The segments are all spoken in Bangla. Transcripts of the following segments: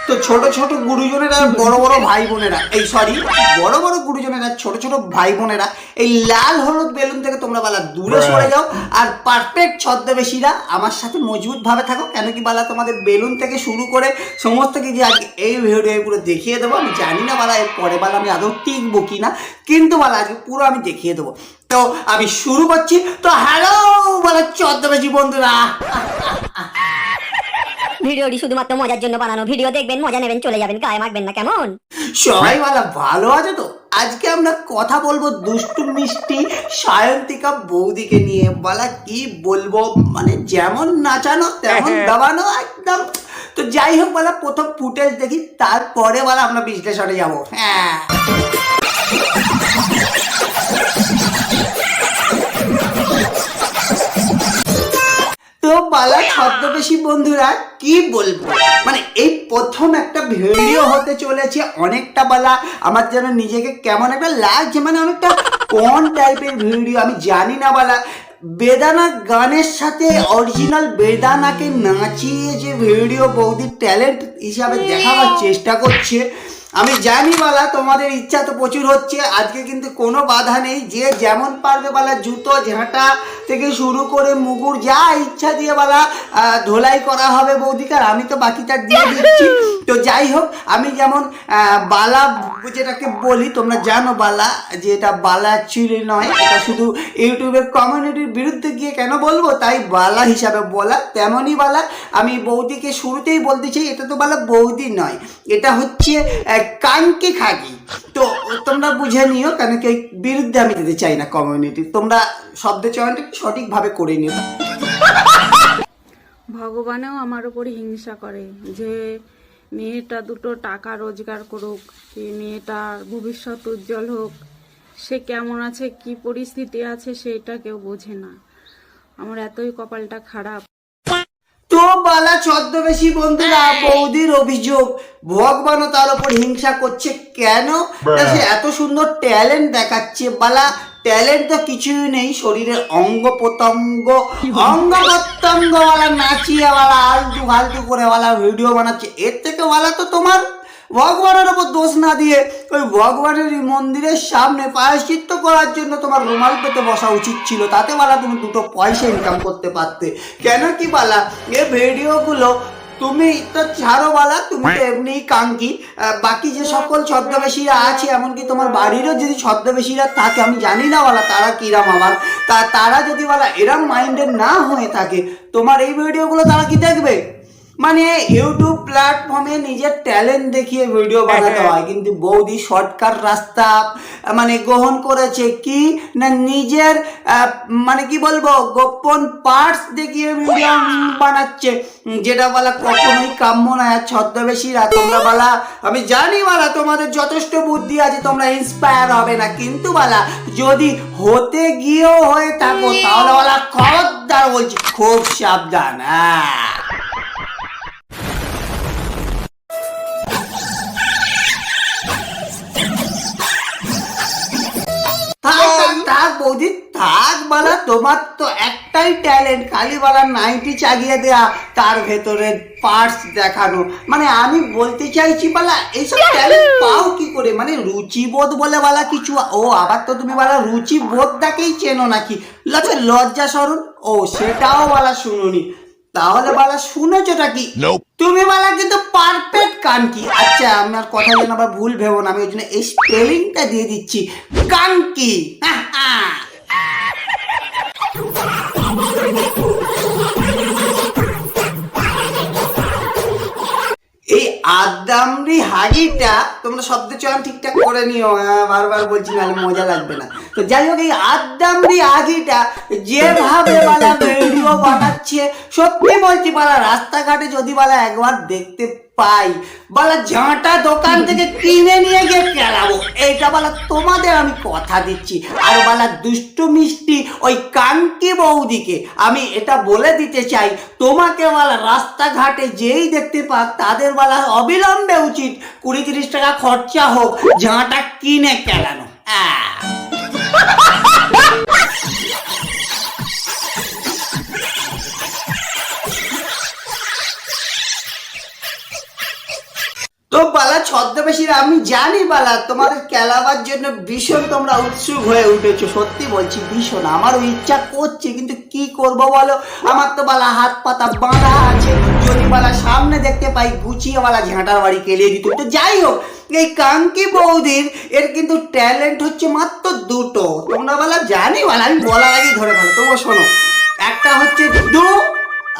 তো ছোট ছোট গুরুজনেরা, বড় বড় ভাই বোনেরা, এই সরি বড় বড় গুরুজনেরা, ছোট ছোট ভাই বোনেরা, এই লাল হলুদ বেলুন থেকে তোমরা বালা দূরে সরে যাও। আর পারফেক্ট ছদ্মবেশীরা আমার সাথে মজবুত ভাবে থাকো। কেন কি বালা তোমাদের বেলুন থেকে শুরু করে সমস্ত কিছু আজকে এই ভিডিও পুরো দেখিয়ে দেবো। আমি জানি না বালা এর পরে বালা আমি আদৌ টিকবো কিনা, কিন্তু বালা আজকে পুরো আমি দেখিয়ে দেবো। তো আমি শুরু করছি। তো হ্যালো বালা ছদ্মবেশী বন্ধুরা, ভিডিওটি শুধুমাত্র মজার জন্য বানানো। ভিডিও দেখবেন, মজা নেবেন, চলে যাবেন, গায়ে মাখবেন না, কেমন? সবাই বালা ভালো আছে তো? আজকে আমরা কথা বলবো দুষ্টু মিষ্টি সায়ন্তিকা বৌদিকে নিয়ে। বলা কি বলবো, মানে যেমন নাচানো তেমন দাবানো একদম। তো যাই হোক বলা, প্রথম ফুটেজ দেখি, তারপরে বলা আমরা বিশ্লেষণে যাবো। হ্যাঁ, তো বালা ছদ্মবেশী বন্ধুরা কি বলবো, মানে এই প্রথম একটা ভিডিও হতে চলেছে। অনেকটা বালা আমার যেন নিজেকে কেমন একটা লাগছে, মানে অনেকটা কোন টাইপের ভিডিও আমি জানি না বালা। বেদানা গানের সাথে অরিজিনাল বেদানাকে নাচিয়ে যে ভিডিও বৌদি ট্যালেন্ট হিসাবে দেখাবার চেষ্টা করছে, আমি জানি বালা তোমাদের ইচ্ছা তো প্রচুর হচ্ছে। আজকে কিন্তু কোনো বাধা নেই, যে যেমন পারবে বালা জুতো ঝাঁটা থেকে শুরু করে মুগুর যা ইচ্ছা দিয়ে বালা ধোলাই করা হবে বৌদিকার, আমি তো বাকিটা দিয়ে দিচ্ছি। তো যাই হোক, আমি যেমন বালা যেটাকে বলি, তোমরা জানো বালা যে এটা বালা অ্যাকচুয়ালি নয়, এটা শুধু ইউটিউবের কমিউনিটির বিরুদ্ধে গিয়ে কেন বলবো, তাই বালা হিসাবে বলা। তেমনই বালা আমি বৌদিকে শুরুতেই বলতে চাই, এটা তো বালা বৌদি নয়, এটা হচ্ছে কানকি খাগি। তো তোমরা বুঝে নিও, কেন কি বিরুদ্ধে আমি যেতে চাই না কমিউনিটি। তোমরা শব্দ চয়নটা সঠিকভাবে করে নিও। ভগবানেও আমার উপরই হিংসা করে যে মেয়েটা দুটো টাকা রোজগার করুক, সেই মেয়েটার ভবিষ্যৎ উজ্জ্বল হোক। সে কেমন আছে, কি পরিস্থিতি আছে, সেটা কেউ বোঝে না। আমার এতই কপালটা খারাপ। তো বালা ছদ্মবেশী বন্ধুরা, বৌদির অভিযোগ ভগবানও তার উপর হিংসা করছে। কেন? সে এত সুন্দর ট্যালেন্ট দেখাচ্ছে বালা। ট্যালেন্ট তো কিছুই নেই, শরীরের অঙ্গ প্রত্যঙ্গ বালা নাচিয়ে বালা আলতু ফালতু করে বালা ভিডিও বানাচ্ছে। এর থেকে বালা তো তোমার ভগবানের ওপর দোষ না দিয়ে ওই ভগবানের মন্দিরের সামনে প্রায়শ্চিত্ত করার জন্য তোমার রুমাল পেতে বসা উচিত ছিল। তাতে বালা তুমি দুটো পয়সা ইনকাম করতে পারতে। কেন কি বালা এ ভিডিওগুলো তুমি তো ছাড়ো বালা, তুমি তো এমনি কাঙ্কি। বাকি যে সকল ছদ্মবেশীরা আছে, এমনকি তোমার বাড়িরও যদি ছদ্মবেশীরা থাকে, আমি জানি না বালা তারা কিরাম আবার, তারা যদি বালা এরম মাইন্ডের না হয়ে থাকে, তোমার এই ভিডিওগুলো তারা কি দেখবে? মানে ইউটিউব প্ল্যাটফর্মে নিজের ট্যালেন্ট দেখিয়ে ভিডিও বানাতে হয়, কিন্তু বৌদি শর্টকাট রাস্তা মানে গ্রহণ করেছে। কি না, নিজের মানে কি বলবো, গোপন পার্টস দেখিয়ে ভিডিও বানাচ্ছে, যেটা বলা কখনোই কাম্য নয়। আর ছদ্মবেশীরা তোমরা বলা, আমি জানি বলা তোমাদের যথেষ্ট বুদ্ধি আছে, তোমরা ইন্সপায়ার হবে না, কিন্তু বলা যদি হতে গিয়েও হয়ে থাকো, তাহলে বলা খবরদার বলছি, খুব সাবধান। হ্যাঁ, থাক বৌদি থাক বালা, তোমার তো একটাই ট্যালেন্ট, খালি বালা নাইটি চাগিয়ে দেয়া, তার ভেতরে পার্টস দেখানো। মানে আমি বলতে চাইছি বালা, এইসব ট্যালেন্ট পাও কি করে? মানে রুচিবোধ বলে বালা কিছু? ও আবার তো তুমি বালা রুচিবোধটাকেই চেনো নাকি? লজ্জা শরণ, ও সেটাও বালা শুনুনি? তাহলে বালা শুনেছোটা কি? তুমি বালা কিন্তু পারফেক্ট কানকি। আচ্ছা, আমার কথা যেন আবার ভুল ভেবো না, আমি ওই জন্য এই স্পেলিংটা দিয়ে দিচ্ছি, কানকি। এই আদামরি হাগিটা তোমরা শব্দ চয়ন ঠিকঠাক করে নিও, বারবার বলছি না, মজা লাগবে না। তো যাই হোক, এই আদামরি হাগিটা যেভাবে বালা ভিডিও বানাচ্ছে, সত্যি বলছি বালা, রাস্তাঘাটে যদি বালা একবার দেখতে পাই বালা, ঝাঁটা দোকান থেকে কিনে নিয়ে গিয়ে খেলাবো, এইটা বালা তোমাদের আমি কথা দিচ্ছি। আর বালা দুষ্টু মিষ্টি ওই কানকি বৌদিকে আমি এটা বলে দিতে চাই, তোমাকে বালা রাস্তাঘাটে যেই দেখতে পাক, তাদের বালা অবিলম্বে উচিত 20-30 টাকা খরচা হোক, ঝাঁটা কিনে খেলানো। তো বালা ছদ্মবেশীরা আমি জানি বালা তোমাদের খেলাবার জন্য ভীষণ তোমরা উৎসুক হয়ে উঠেছো, সত্যি বলছি ভীষণ আমারও ইচ্ছা করছে, কিন্তু কি করব বলো, আমার তো বালা হাত পাতা বাঁধা আছে, যদি বালা সামনে দেখতে পাই গুছিয়ে বালা ঝাঁটার বাড়ি কেলিয়ে দিত। তো যাই হোক, এই কাঙ্কি বৌদির এর কিন্তু ট্যালেন্ট হচ্ছে মাত্র দুটো, তোমরা বালা জানি বালা আমি বলার আগেই ধরে ফেলো। তবু শোনো, একটা হচ্ছে দু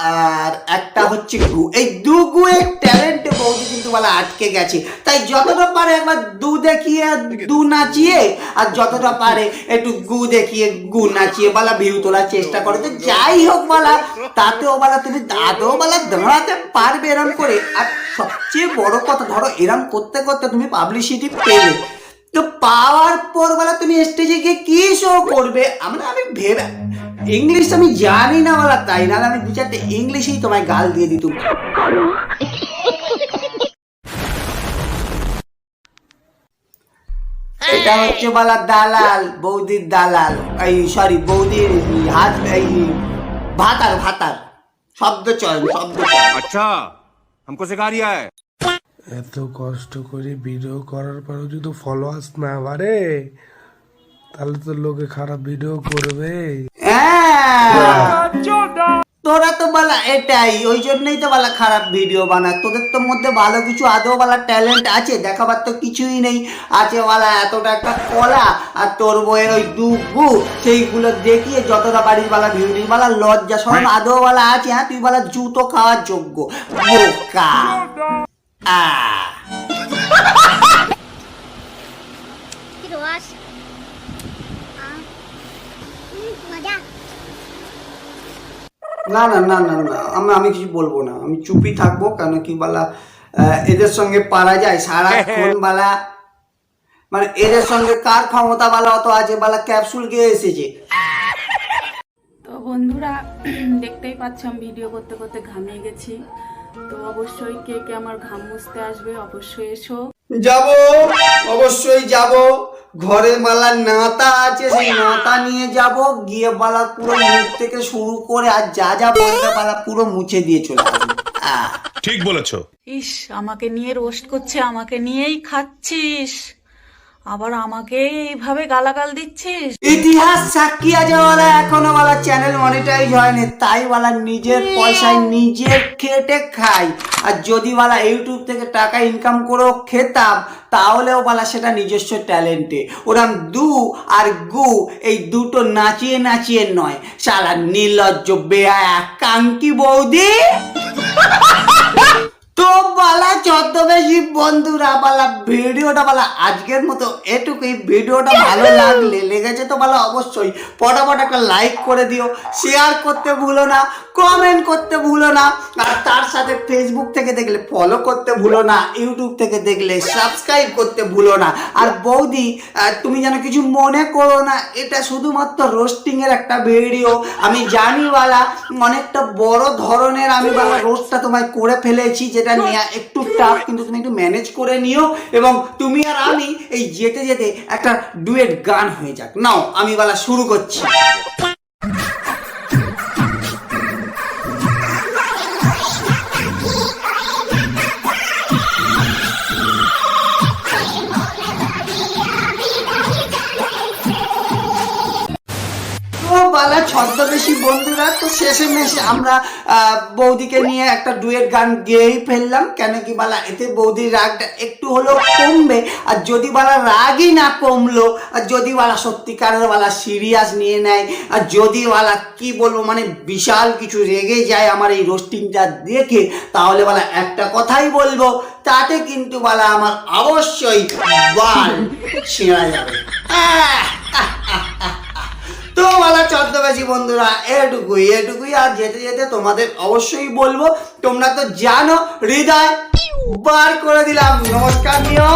আর একটা হচ্ছে গু। এই দু গুয়ের ট্যালেন্টে বৌদি কিন্তু বলা আটকে গেছে, তাই যতটা পারে একবার দু দেখিয়ে দু নাচিয়ে, আর যতটা পারে একটু গু দেখিয়ে গু নাচিয়ে বলা ভিউ তোলার চেষ্টা করে। তো যাই হোক বলা, তাতেও বলা তুমি দাদও বলা দাঁড়াতে পারবে এরম করে। আর সবচেয়ে বড় কথা, ধরো এরম করতে করতে তুমি পাবলিসিটি পেলে, তো পাওয়ার পর বলা তুমি স্টেজে গিয়ে কি শো করবে। আমি ভেবে ইংলিশ আমি জানি না বলা, তাই না আমি দু চারটে ইংলিশেই তোমায় গাল দিয়ে দিতুম। এটা হচ্ছে বলা দালাল, বৌদির দালাল, এই সরি বৌদির হাত, এই ভাতার ভাতার শব্দ চয়ন। अच्छा हमको सिखा रिया है। এত কষ্ট করে ভিডিও করার পরেও যদি ফলোয়ার্স না বাড়ে, তাহলে তো লোকে খারাপ ভিডিও করবে। তোরা তো বলা এটাই, ওই জন্যই তো বলা খারাপ ভিডিও বানা। তোদের তো মধ্যে ভালো কিছু আদৌ বলা ট্যালেন্ট আছে, দেখাবার তো কিছুই নেই। আছে বলা এতটা একটা কলা, আর তোর বইয়ের ওই দুগু, সেইগুলো দেখিয়ে যতটা পারিস বলা ভিউডিস বলা লজ্জা সরম আদৌ বলা আছে। হ্যাঁ, তুই বলা জুতো খাওয়ার যোগ্য বোকা। না না না না না, আমি কিছু বলবো না, আমি চুপই থাকবো। কেন কি বলা, এদের সঙ্গে পারা যায় সারাক্ষণ বলা, মানে এদের সঙ্গে কার ক্ষমতা বলা অত আছে বলা, ক্যাপসুল গিয়ে এসেছে। তো বন্ধুরা দেখতেই পাচ্ছ আমি ভিডিও করতে করতে ঘামিয়ে গেছি। তো অবশ্যই কে কে আমার ঘাম মুছতে আসবে অবশ্যই এসো। যাব, অবশ্যই যাব। ঘরে বালা নাতা আছে, সেই নাতা নিয়ে যাব, গিয়ে বালা পুরো মুখ থেকে শুরু করে আর যা যা বলতে বালা পুরো মুছে দিয়ে চলে আসবো। ठीक बोलेছো। ইস, আমাকে নিয়ে রোস্ট করছে, আমাকে নিয়েই খাচ্ছিস, আবার আমাকে এইভাবে গালাগাল দিচ্ছিস। ইতিহাস সাক্ষী আছে বলা, এখনো বলা চ্যানেল মনিটাইজ হয়নি, তাই বলা নিজের পয়সায় নিজের খেটে খাই। আর যদি বলা ইউটিউব থেকে টাকা ইনকাম করেও খেতাম, তাহলেও বলা সেটা নিজস্ব ট্যালেন্টে। ওরম দু আর গু এই দুটো নাচিয়ে নাচিয়ে নয়, সারা নির্লজ্জ বেয়ায়া কাঙ্কি বৌদি। তো বলা ছদ্মবেশী বন্ধুরা বলা ভিডিওটা বলা আজকের মতো এটুকুই। ভিডিওটা ভালো লাগলে লেগেছে তো বলা অবশ্যই ফটাফট একটা লাইক করে দিও, শেয়ার করতে ভুলো না, কমেন্ট করতে ভুলো না, আর তার সাথে ফেসবুক থেকে দেখলে ফলো করতে ভুলো না, ইউটিউব থেকে দেখলে সাবস্ক্রাইব করতে ভুলো না। আর বৌদি তুমি যেন কিছু মনে করো না, এটা শুধুমাত্র রোস্টিং এর একটা ভিডিও। আমি জানি বলা অনেকটা বড় ধরনের আমি বলা রোস্টটা তোমায় করে ফেলেছি, যেটা নেওয়া একটু টাফ, কিন্তু তুমি একটু ম্যানেজ করে নিও। এবং তুমি আর আমি এই যেতে যেতে একটা ডুয়েট গান হয়ে যাক। নাও আমি বলা শুরু করছি। বালা ছদ্মবেশী বন্ধুরা, তো শেষে মেশে আমরা বৌদিকে নিয়ে একটা ডুয়েট গান গেয়েই ফেললাম। কেন কি বালা এতে বৌদির রাগটা একটু হলেও কমবে। আর যদি বালা রাগই না কমলো, আর যদি বালা সত্যিকারের বালা সিরিয়াস নিয়ে নেয়, আর যদি বালা কি বলবো মানে বিশাল কিছু রেগে যায় আমার এই রোস্টিংটা দেখে, তাহলে বালা একটা কথাই বলবো, তাতে কিন্তু বালা আমার অবশ্যই বাল ছেঁড়া যাবে। তো বলা ছদ্মবেশী বন্ধুরা এটুকুই। আর যেতে যেতে তোমাদের অবশ্যই বলবো, তোমরা তো জানো হৃদয় বার করে দিলাম, নমস্কার নিও।